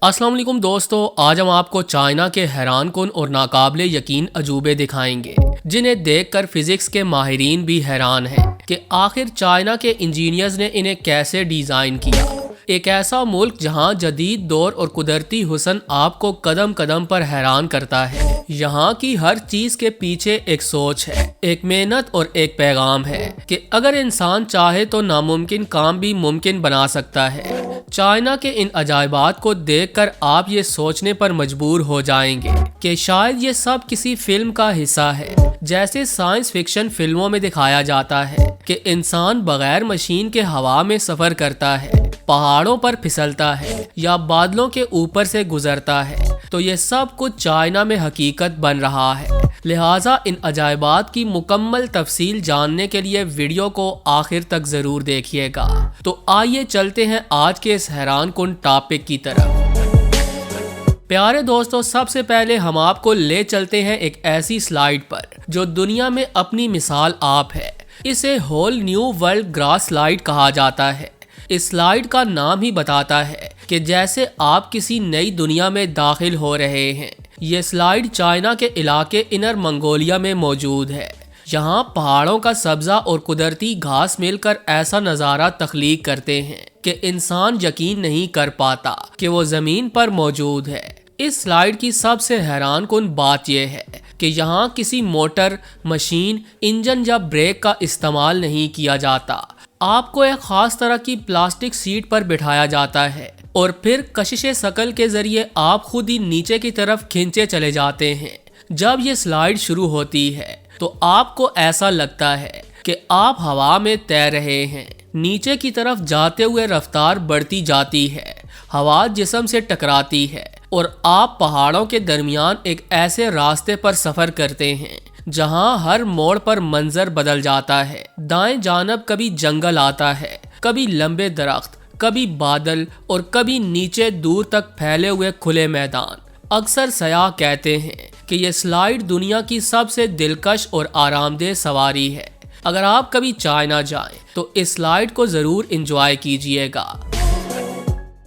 अस्सलाम वालेकुम दोस्तों, आज हम आपको चाइना के हैरान कुन और नाकाबिले यकीन अजूबे दिखाएंगे जिन्हें देखकर फिजिक्स के माहिरीन भी हैरान हैं कि आखिर चाइना के इंजीनियर्स ने इन्हें कैसे डिज़ाइन किया। एक ऐसा मुल्क जहां जदीद दौर और कुदरती हुस्न आपको कदम कदम पर हैरान करता है। यहाँ की हर चीज के पीछे एक सोच है, एक मेहनत और एक पैगाम है कि अगर इंसान चाहे तो नामुमकिन काम भी मुमकिन बना सकता है। चाइना के इन अजायबात को देखकर आप ये सोचने पर मजबूर हो जाएंगे कि शायद ये सब किसी फिल्म का हिस्सा है, जैसे साइंस फिक्शन फिल्मों में दिखाया जाता है कि इंसान बगैर मशीन के हवा में सफर करता है, पहाड़ों पर फिसलता है या बादलों के ऊपर से गुजरता है। तो ये सब कुछ चाइना में हकीकत बन रहा है। लिहाजा इन अजायबात की मुकम्मल तफसील जानने के लिए वीडियो को आखिर तक जरूर देखिएगा। तो आइए चलते हैं आज के इस हैरान कुन टॉपिक की तरफ। प्यारे दोस्तों, सबसे पहले हम आपको ले चलते हैं एक ऐसी स्लाइड पर जो दुनिया में अपनी मिसाल आप है। इसे whole new world grass slide कहा जाता है। इस स्लाइड का नाम ही बताता है कि जैसे आप किसी नई दुनिया में दाखिल हो रहे हैं। ये स्लाइड चाइना के इलाके इनर मंगोलिया में मौजूद है। यहाँ पहाड़ों का सब्जा और कुदरती घास मिलकर ऐसा नज़ारा तख्लीक करते हैं कि इंसान यकीन नहीं कर पाता कि वो ज़मीन पर मौजूद है। इस स्लाइड की सबसे हैरान कुन बात यह है कि यहाँ किसी मोटर, मशीन, इंजन या ब्रेक का इस्तेमाल नहीं किया जाता। आपको एक खास तरह की प्लास्टिक सीट पर बिठाया जाता है और फिर कशिश शकल के जरिए आप खुद ही नीचे की तरफ खींचे चले जाते हैं। जब ये स्लाइड शुरू होती है तो आपको ऐसा लगता है कि आप हवा में तैर रहे हैं। नीचे की तरफ जाते हुए रफ्तार बढ़ती जाती है, हवा जिस्म से टकराती है और आप पहाड़ों के दरमियान एक ऐसे रास्ते पर सफर करते हैं जहां हर मोड़ पर मंजर बदल जाता है। दाएं जानब कभी जंगल आता है, कभी लंबे दरख्त, कभी बादल और कभी नीचे दूर तक फैले हुए खुले मैदान। अक्सर सयाह कहते हैं कि ये स्लाइड दुनिया की सबसे दिलकश और आरामदेह सवारी है। अगर आप कभी चाइना जाएं तो इस स्लाइड को जरूर एंजॉय कीजिएगा।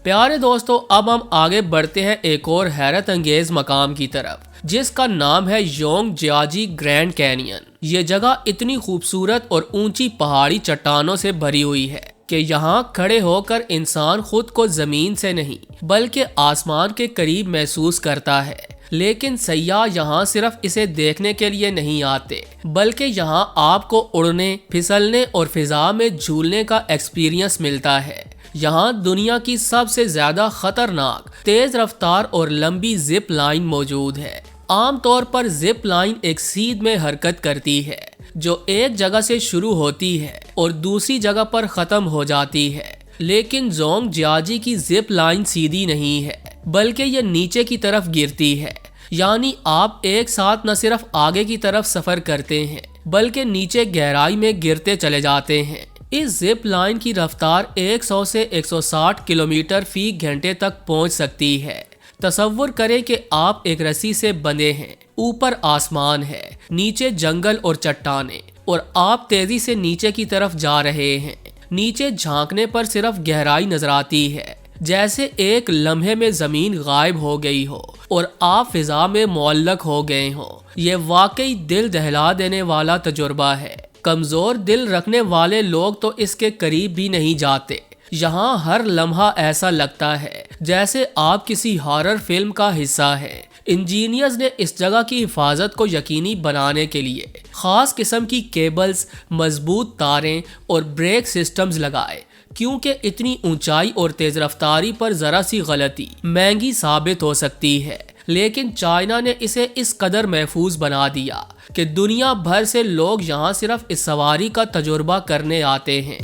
प्यारे दोस्तों, अब हम आगे बढ़ते हैं एक और हैरत अंगेज मकाम की तरफ जिसका नाम है योंगजियाजी ग्रैंड कैनियन। ये जगह इतनी खूबसूरत और ऊंची पहाड़ी चट्टानों से भरी हुई है कि यहाँ खड़े होकर इंसान खुद को जमीन से नहीं बल्कि आसमान के करीब महसूस करता है। लेकिन सयाह यहाँ सिर्फ इसे देखने के लिए नहीं आते, बल्कि यहाँ आपको उड़ने, फिसलने और फिजा में झूलने का एक्सपीरियंस मिलता है। यहाँ दुनिया की सबसे ज्यादा खतरनाक, तेज रफ्तार और लंबी जिप लाइन मौजूद है। आमतौर पर जिप लाइन एक सीध में हरकत करती है जो एक जगह से शुरू होती है और दूसरी जगह पर खत्म हो जाती है। लेकिन जोंगजियाजी की जिप लाइन सीधी नहीं है बल्कि ये नीचे की तरफ गिरती है। यानी आप एक साथ न सिर्फ आगे की तरफ सफर करते हैं बल्कि नीचे गहराई में गिरते चले जाते हैं। इस जिप लाइन की रफ्तार 100 से 160 किलोमीटर फी घंटे तक पहुंच सकती है। तसव्वुर करें कि आप एक रस्सी से बंधे हैं, ऊपर आसमान है, नीचे जंगल और चट्टानें और आप तेजी से नीचे की तरफ जा रहे हैं। नीचे झांकने पर सिर्फ गहराई नजर आती है, जैसे एक लम्हे में जमीन गायब हो गई हो और आप फिजा में मुअल्लक हो गए हो। ये वाकई दिल दहला देने वाला तजुर्बा है। कमजोर दिल रखने वाले लोग तो इसके करीब भी नहीं जाते। यहाँ हर लम्हा ऐसा लगता है जैसे आप किसी हॉरर फिल्म का हिस्सा है। इंजीनियर्स ने इस जगह की हिफाजत को यकीनी बनाने के लिए खास किस्म की केबल्स, मजबूत तारें और ब्रेक सिस्टम्स लगाए, क्योंकि इतनी ऊंचाई और तेज रफ्तारी पर जरा सी गलती महंगी साबित हो सकती है। लेकिन चाइना ने इसे इस कदर महफूज बना दिया कि दुनिया भर से लोग यहाँ सिर्फ इस सवारी का तजुर्बा करने आते हैं।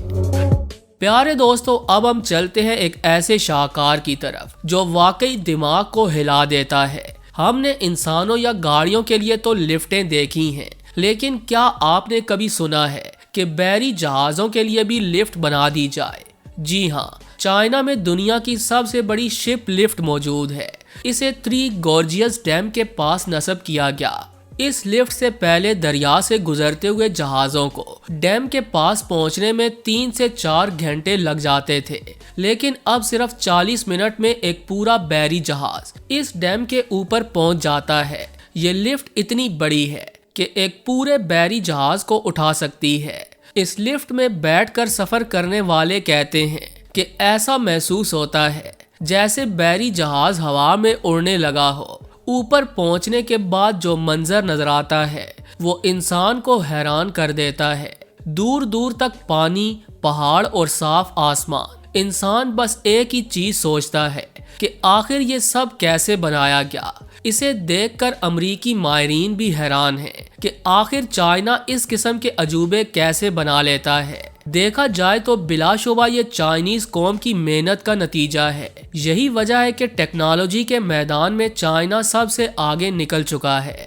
प्यारे दोस्तों, अब हम चलते हैं एक ऐसे शाहकार की तरफ जो वाकई दिमाग को हिला देता है। हमने इंसानों या गाड़ियों के लिए तो लिफ्टें देखी हैं, लेकिन क्या आपने कभी सुना है कि बहरी जहाज़ों के लिए भी लिफ्ट बना दी जाए? जी हाँ, चाइना में दुनिया की सबसे बड़ी शिप लिफ्ट मौजूद है। इसे थ्री गॉर्जियस डैम के पास नस्ब किया गया। इस लिफ्ट से पहले दरिया से गुजरते हुए जहाज़ों को डैम के पास पहुंचने में 3 से 4 घंटे लग जाते थे, लेकिन अब सिर्फ 40 मिनट में एक पूरा बहरी जहाज इस डैम के ऊपर पहुंच जाता है। ये लिफ्ट इतनी बड़ी है कि एक पूरे बहरी जहाज को उठा सकती है। इस लिफ्ट में बैठकर सफर करने वाले कहते हैं कि ऐसा महसूस होता है जैसे बहरी जहाज हवा में उड़ने लगा हो। ऊपर पहुंचने के बाद जो मंजर नजर आता है वो इंसान को हैरान कर देता है। दूर दूर तक पानी, पहाड़ और साफ आसमान। इंसान बस एक ही चीज सोचता है कि आखिर ये सब कैसे बनाया गया। इसे देखकर अमरीकी माहिरीन भी हैरान हैं कि आखिर चाइना इस किस्म के अजूबे कैसे बना लेता है। देखा जाए तो बिलाशुबा ये चाइनीज कौम की मेहनत का नतीजा है। यही वजह है कि टेक्नोलॉजी के मैदान में चाइना सबसे आगे निकल चुका है।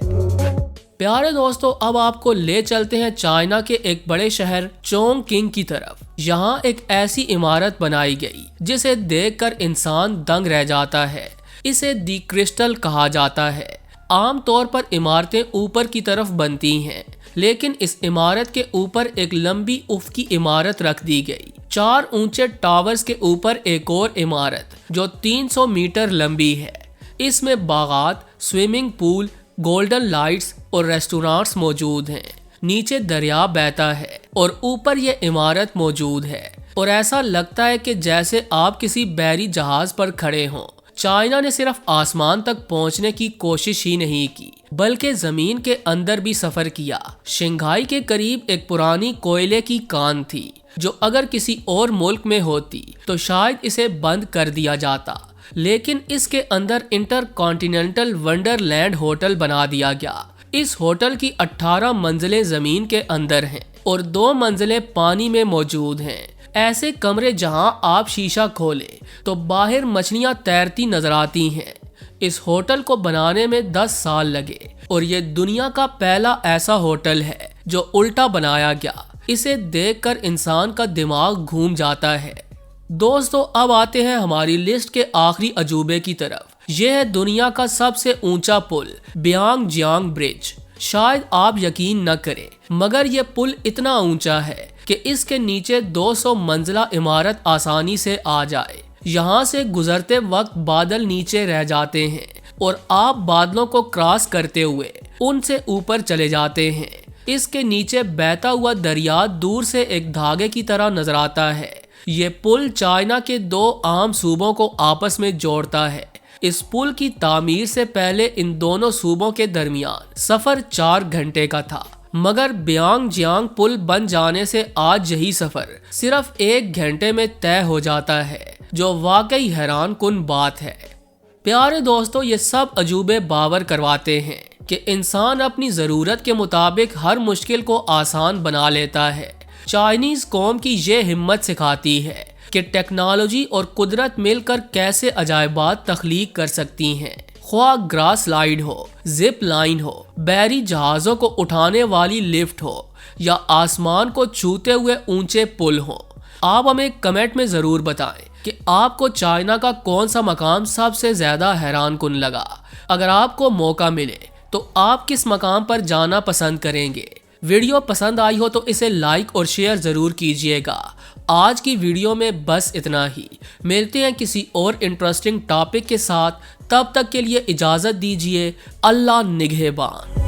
प्यारे दोस्तों, अब आपको ले चलते हैं चाइना के एक बड़े शहर चोंगकिंग की तरफ। यहाँ एक ऐसी इमारत बनाई गई जिसे देखकर इंसान दंग रह जाता है। इसे दी क्रिस्टल कहा जाता है। आमतौर पर इमारतें ऊपर की तरफ बनती हैं, लेकिन इस इमारत के ऊपर एक लंबी उफ़क़ी इमारत रख दी गई। 4 ऊंचे टावर्स के ऊपर एक और इमारत जो 300 मीटर लंबी है। इसमें बागात, स्विमिंग पूल, गोल्डन लाइट्स और रेस्टोरेंट्स मौजूद हैं। नीचे दरिया बहता है और ऊपर ये इमारत मौजूद है और ऐसा लगता है कि जैसे आप किसी बहरी जहाज पर खड़े हों। चाइना ने सिर्फ आसमान तक पहुंचने की कोशिश ही नहीं की, बल्कि जमीन के अंदर भी सफर किया। शंघाई के करीब एक पुरानी कोयले की कान थी जो अगर किसी और मुल्क में होती तो शायद इसे बंद कर दिया जाता, लेकिन इसके अंदर इंटरकॉन्टिनेंटल वंडरलैंड होटल बना दिया गया। इस होटल की 18 मंजिलें जमीन के अंदर हैं और 2 मंजिलें पानी में मौजूद हैं। ऐसे कमरे जहां आप शीशा खोलें तो बाहर मछलियां तैरती नजर आती हैं। इस होटल को बनाने में 10 साल लगे और ये दुनिया का पहला ऐसा होटल है जो उल्टा बनाया गया। इसे देखकर इंसान का दिमाग घूम जाता है। दोस्तों, अब आते हैं हमारी लिस्ट के आखिरी अजूबे की तरफ। यह है दुनिया का सबसे ऊंचा पुल, ब्यांगजियांग ब्रिज। शायद आप यकीन न करें, मगर यह पुल इतना ऊंचा है कि इसके नीचे 200 मंजिला इमारत आसानी से आ जाए। यहाँ से गुजरते वक्त बादल नीचे रह जाते हैं और आप बादलों को क्रॉस करते हुए उनसे ऊपर चले जाते हैं। इसके नीचे बहता हुआ दरिया दूर से एक धागे की तरह नजर आता है। ये पुल चाइना के 2 आम सूबों को आपस में जोड़ता है। इस पुल की तामीर से पहले इन दोनों सूबों के दरमियान सफर 4 घंटे का था, मगर ब्यांगजियांग पुल बन जाने से आज यही सफर सिर्फ 1 घंटे में तय हो जाता है, जो वाकई हैरान कुन बात है। प्यारे दोस्तों, ये सब अजूबे बावर करवाते हैं कि इंसान अपनी ज़रूरत के मुताबिक हर मुश्किल को आसान बना लेता है। चाइनीज़ कौम की ये हिम्मत सिखाती है कि टेक्नोलॉजी और कुदरत मिलकर कैसे अजायबात तख्लीक कर सकती हैं। ख्वाह ग्रास स्लाइड हो, जिप लाइन हो, बहरी जहाज़ों को उठाने वाली लिफ्ट हो या आसमान को छूते हुए ऊंचे पुल हो। आप हमें कमेंट में ज़रूर बताएं कि आपको चाइना का कौन सा मकाम सबसे ज़्यादा हैरान कुन लगा। अगर आपको मौका मिले तो आप किस मकाम पर जाना पसंद करेंगे। वीडियो पसंद आई हो तो इसे लाइक और शेयर ज़रूर कीजिएगा। आज की वीडियो में बस इतना ही। मिलते हैं किसी और इंटरेस्टिंग टॉपिक के साथ। तब तक के लिए इजाज़त दीजिए। अल्लाह निगहबान।